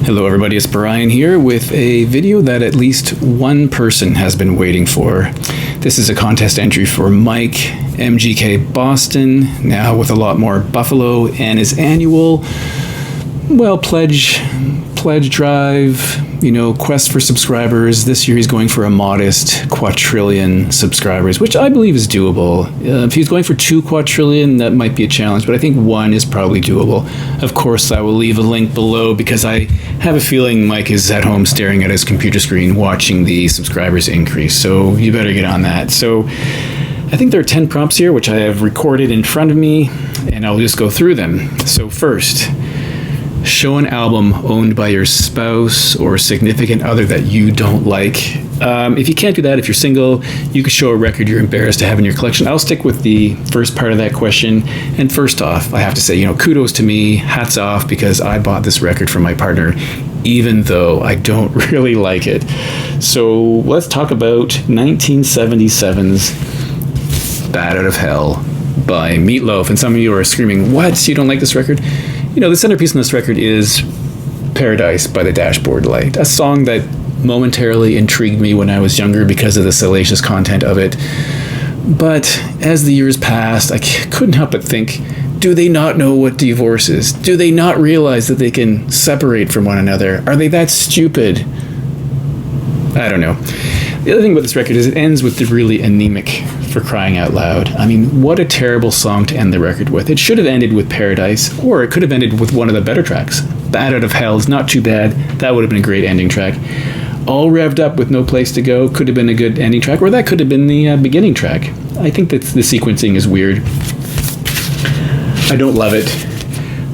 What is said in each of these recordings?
Hello everybody, it's Brian here with a video that at least one person has been waiting for. This is a contest entry for Mike, MGK Boston, now with a lot more Buffalo, and his annual, pledge drive, quest for subscribers. This year he's going for a modest quadrillion subscribers, which I believe is doable. If he's going for 2 quadrillion, that might be a challenge, but I think 1 is probably doable. Of course, I will leave a link below because I have a feeling Mike is at home staring at his computer screen watching the subscribers increase, so you better get on that. So I think there are 10 prompts here, which I have recorded in front of me, and I'll just go through them. So first, show an album owned by your spouse or significant other that you don't like. If you can't do that, if you're single, you could show a record you're embarrassed to have in your collection. I'll stick with the first part of that question. And first off, I have to say, kudos to me, hats off, because I bought this record from my partner, even though I don't really like it. So let's talk about 1977's Bat Out of Hell by Meatloaf. And some of you are screaming, what? You don't like this record? The centerpiece on this record is Paradise by the Dashboard Light, a song that momentarily intrigued me when I was younger because of the salacious content of it. But as the years passed, I couldn't help but think, do they not know what divorce is? Do they not realize that they can separate from one another? Are they that stupid? I don't know. The other thing about this record is it ends with the really anemic For Crying Out Loud. I mean, what a terrible song to end the record with. It should have ended with Paradise, or it could have ended with one of the better tracks. Bat Out of Hell is not too bad. That would have been a great ending track. All Revved Up with No Place to Go could have been a good ending track, or that could have been the beginning track. I think that the sequencing is weird. I don't love it.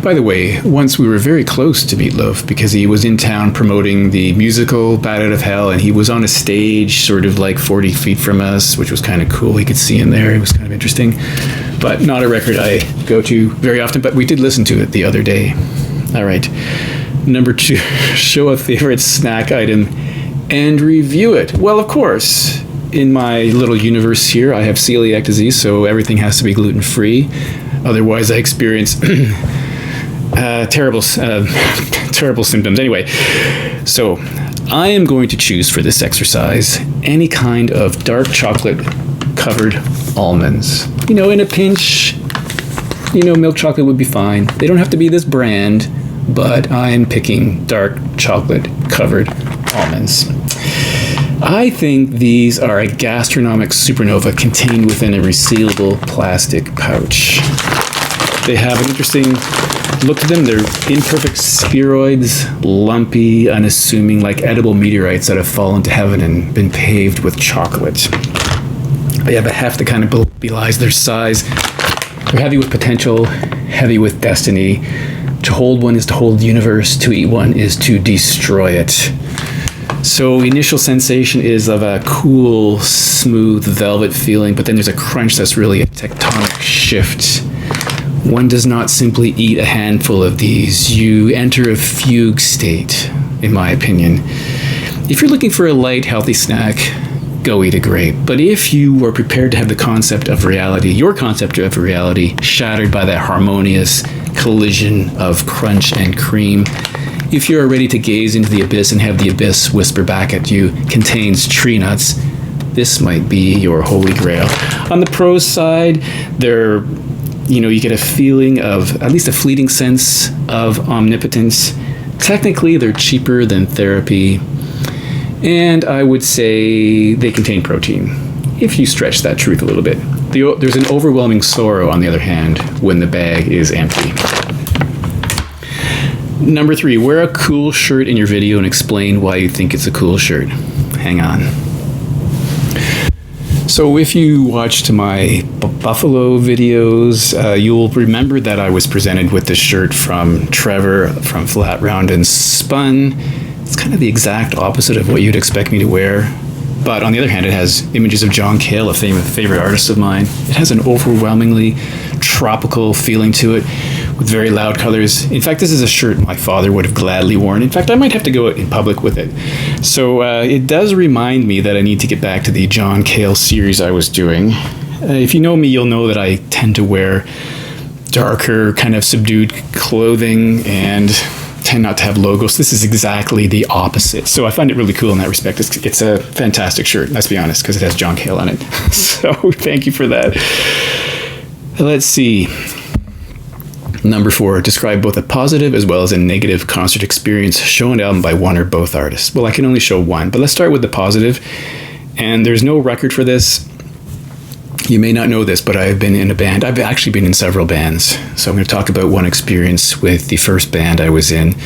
By the way, once we were very close to Meatloaf because he was in town promoting the musical Bat Out of Hell, and he was on a stage sort of like 40 feet from us, which was kind of cool. We could see him there. It was kind of interesting, but not a record I go to very often, but we did listen to it the other day. All right. Number 2, show a favorite snack item and review it. Well, of course, in my little universe here, I have celiac disease, so everything has to be gluten-free. Otherwise, I experience terrible symptoms. Anyway, so I am going to choose for this exercise any kind of dark chocolate covered almonds. In a pinch, milk chocolate would be fine. They don't have to be this brand, but I am picking dark chocolate covered almonds. I think these are a gastronomic supernova contained within a resealable plastic pouch. They have an interesting look to them. They're imperfect spheroids, lumpy, unassuming, like edible meteorites that have fallen to heaven and been paved with chocolate. They have a heft that kind of belies their size. They're heavy with potential, heavy with destiny. To hold one is to hold the universe. To eat one is to destroy it. So initial sensation is of a cool, smooth velvet feeling, but then there's a crunch that's really a tectonic shift. One does not simply eat a handful of these. You enter a fugue state, in my opinion. If you're looking for a light, healthy snack, go eat a grape. But if you are prepared to have the concept of reality, your concept of reality, shattered by that harmonious collision of crunch and cream, if you are ready to gaze into the abyss and have the abyss whisper back at you, contains tree nuts, this might be your holy grail. On the pros side, you get a feeling of, at least a fleeting sense of omnipotence. Technically, they're cheaper than therapy. And I would say they contain protein, if you stretch that truth a little bit. There's an overwhelming sorrow, on the other hand, when the bag is empty. Number 3, wear a cool shirt in your video and explain why you think it's a cool shirt. Hang on. So if you watched my Buffalo videos, you'll remember that I was presented with this shirt from Trevor from Flat, Round, and Spun. It's kind of the exact opposite of what you'd expect me to wear. But on the other hand, it has images of John Cale, a favorite artist of mine. It has an overwhelmingly tropical feeling to it with very loud colors. In fact, this is a shirt my father would have gladly worn. In fact, I might have to go in public with it. So it does remind me that I need to get back to the John Cale series I was doing. If you know me, you'll know that I tend to wear darker, kind of subdued clothing, and tend not to have logos. This is exactly the opposite. So I find it really cool in that respect. It's a fantastic shirt, let's be honest, because it has John Cale on it. So thank you for that. Let's see. Number 4, describe both a positive as well as a negative concert experience. Show an album by one or both artists. Well, I can only show one, but let's start with the positive. And there's no record for this. You may not know this, but I've been in a band. I've actually been in several bands. So I'm going to talk about one experience with the first band I was in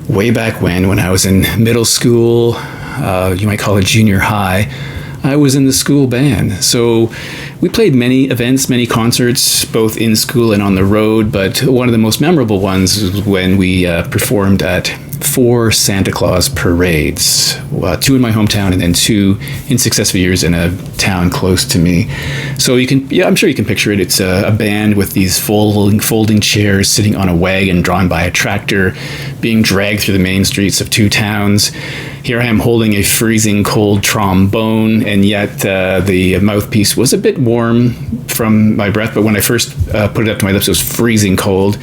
way back when I was in middle school. You might call it junior high. I was in the school band. So we played many events, many concerts, both in school and on the road. But one of the most memorable ones was when we performed at 4 Santa Claus parades, 2 in my hometown and then 2 in successive years in a town close to me. So I'm sure you can picture it. It's a band with these folding chairs sitting on a wagon drawn by a tractor, being dragged through the main streets of 2 towns. Here I am holding a freezing cold trombone, and yet the mouthpiece was a bit warm from my breath, but when I first put it up to my lips, it was freezing cold.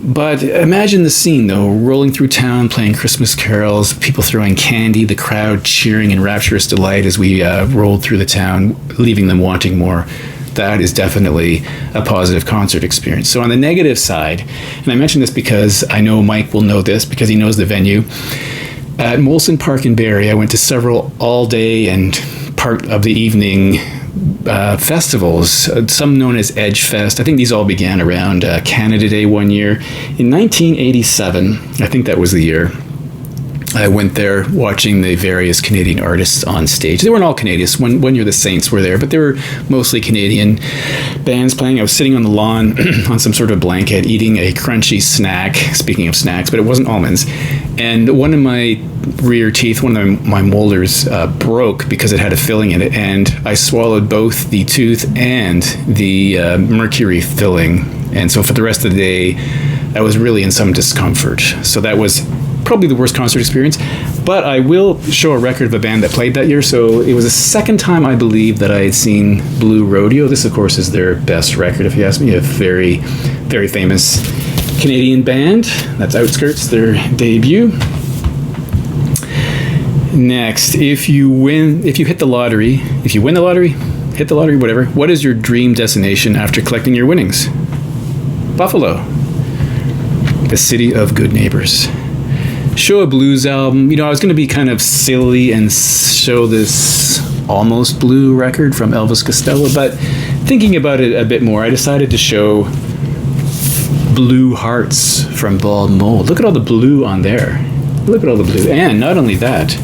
But imagine the scene, though, rolling through town, playing Christmas carols, people throwing candy, the crowd cheering in rapturous delight as we rolled through the town, leaving them wanting more. That is definitely a positive concert experience. So on the negative side, and I mention this because I know Mike will know this because he knows the venue, at Molson Park in Barrie, I went to several all-day and part of the evening festivals, some known as Edge Fest. I think these all began around Canada Day one year. In 1987, I think that was the year, I went there watching the various Canadian artists on stage. They weren't all Canadians. One year the Saints were there, but they were mostly Canadian bands playing. I was sitting on the lawn on some sort of blanket eating a crunchy snack, speaking of snacks, but it wasn't almonds. And one of my rear teeth, one of my molars broke because it had a filling in it, and I swallowed both the tooth and the mercury filling. And so for the rest of the day, I was really in some discomfort. So that was probably the worst concert experience, but I will show a record of a band that played that year. So it was the second time, I believe, that I had seen Blue Rodeo. This, of course, is their best record, if you ask me. A very, very famous Canadian band. That's Outskirts, their debut. Next, if you win the lottery, hit the lottery, whatever, what is your dream destination after collecting your winnings? Buffalo, the city of good neighbors. Show a blues album. I was going to be kind of silly and show this Almost Blue record from Elvis Costello, but thinking about it a bit more, I decided to show Blue Hearts from Bald Mold. Look at all the blue on there. Look at all the blue. And not only that,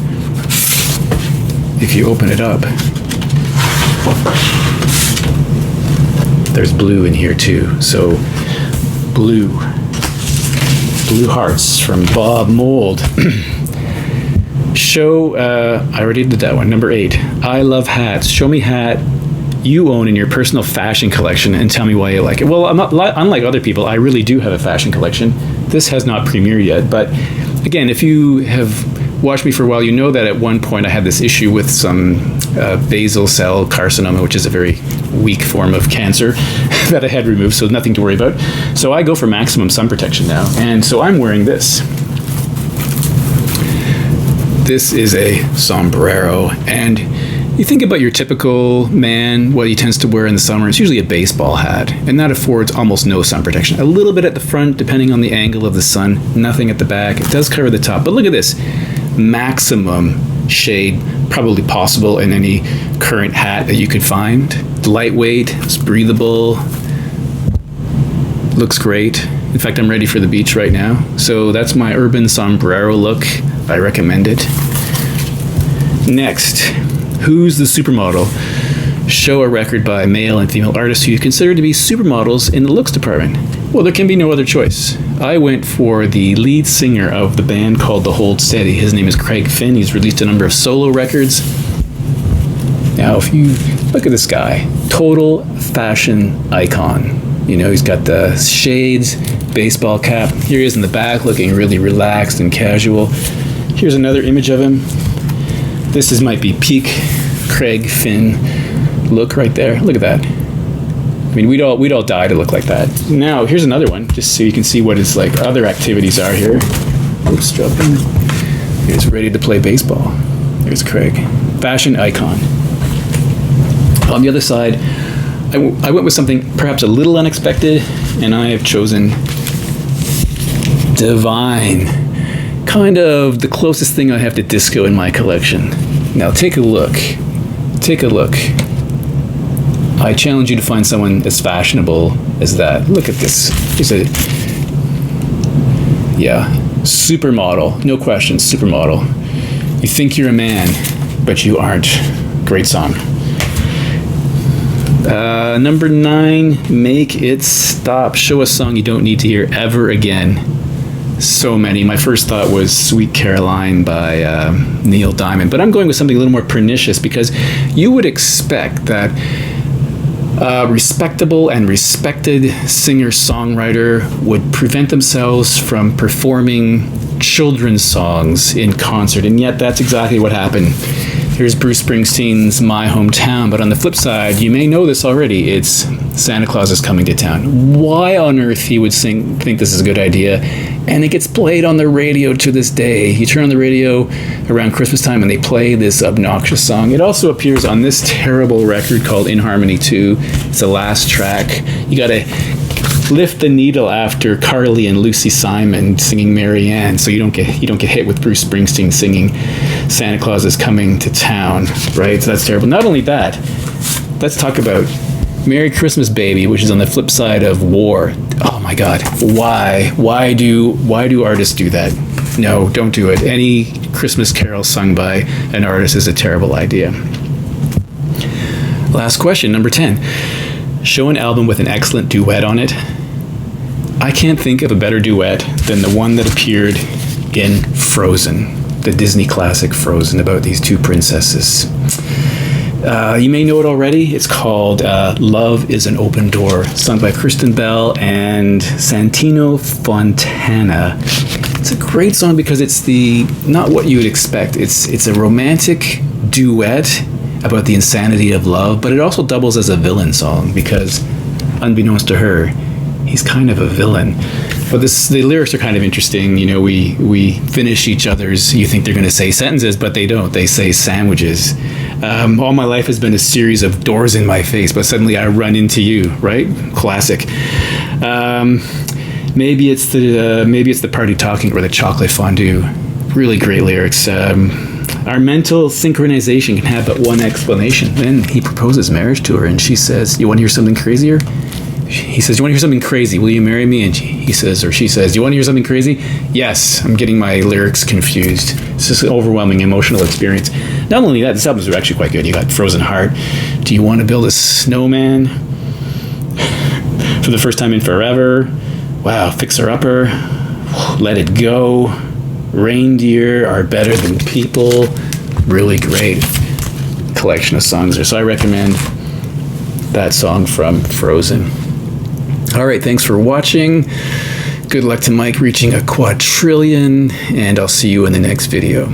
if you open it up, there's blue in here too. So Blue Hearts from Bob Mold. Show, I already did that one. Number 8, I love hats. Show me hat you own in your personal fashion collection and tell me why you like it. Well, unlike other people, I really do have a fashion collection. This has not premiered yet, but again, if you have watched me for a while, you know that at one point I had this issue with some basal cell carcinoma, which is a very weak form of cancer that I had removed, so nothing to worry about. So I go for maximum sun protection now, and so I'm wearing this. This is a sombrero, and you think about your typical man, what he tends to wear in the summer. It's usually a baseball hat, and that affords almost no sun protection. A little bit at the front, depending on the angle of the sun, nothing at the back. It does cover the top, but look at this. Maximum shade probably possible in any current hat that you could find. It's lightweight, it's breathable, looks great. In fact, I'm ready for the beach right now. So that's my urban sombrero look. I recommend it. Next, who's the supermodel? Show a record by male and female artists who you consider to be supermodels in the looks department. Well, there can be no other choice. I went for the lead singer of the band called The Hold Steady. His name is Craig Finn. He's released a number of solo records. Now, if you look at this guy, total fashion icon. He's got the shades, baseball cap. Here he is in the back looking really relaxed and casual. Here's another image of him. This might be peak Craig Finn look right there. Look at that. I mean, we'd all die to look like that. Now, here's another one, just so you can see what his other activities are here. Oops, dropping. Here's ready to play baseball. There's Craig. Fashion icon. On the other side, I went with something perhaps a little unexpected, and I have chosen Divine. Kind of the closest thing I have to disco in my collection. Now take a look. Take a look. I challenge you to find someone as fashionable as that. Look at this. He's a, yeah, supermodel. No question, supermodel. You think you're a man, but you aren't. Great song. Number 9, Make It Stop. Show a song you don't need to hear ever again. So many. My first thought was Sweet Caroline by Neil Diamond, but I'm going with something a little more pernicious because you would expect that a respectable and respected singer-songwriter would prevent themselves from performing children's songs in concert, and yet that's exactly what happened. Here's Bruce Springsteen's My Hometown, but on the flip side, you may know this already, it's Santa Claus is Coming to Town. Why on earth he would think this is a good idea? And it gets played on the radio to this day. You turn on the radio around Christmas time and they play this obnoxious song. It also appears on this terrible record called In Harmony 2. It's the last track. You gotta lift the needle after Carly and Lucy Simon singing Mary Ann, so you don't get hit with Bruce Springsteen singing Santa Claus is Coming to Town, right? So that's terrible. Not only that, let's talk about Merry Christmas Baby, which is on the flip side of War. Oh my God, why do artists do that? No, don't do it. Any Christmas carol sung by an artist is a terrible idea. Last question, number 10. Show an album with an excellent duet on it. I can't think of a better duet than the one that appeared in Frozen, the Disney classic Frozen, about these two princesses. You may know it already. It's called Love is an Open Door, sung by Kristen Bell and Santino Fontana. It's a great song because it's not what you would expect. It's a romantic duet about the insanity of love, but it also doubles as a villain song because, unbeknownst to her, he's kind of a villain. But the lyrics are kind of interesting. You know, we finish each other's, you think they're going to say sentences, but they don't. They say sandwiches. All my life has been a series of doors in my face, but suddenly I run into you, right? Classic. Maybe it's the party talking or the chocolate fondue. Really great lyrics. Our mental synchronization can have but one explanation. Then he proposes marriage to her, and she says, "You want to hear something crazier?" He says, "You want to hear something crazy? Will you marry me?" And he says, or she says, "You want to hear something crazy?" Yes. I'm getting my lyrics confused. It's just an overwhelming emotional experience. Not only that, this albums are actually quite good. You got Frozen Heart. Do you want to build a snowman? For the first time in forever. Wow. Fixer Upper. Let It Go. Reindeer Are Better Than People. Really great collection of songs there. So I recommend that song from Frozen. All right, thanks for watching. Good luck to Mike reaching a quadrillion, and I'll see you in the next video.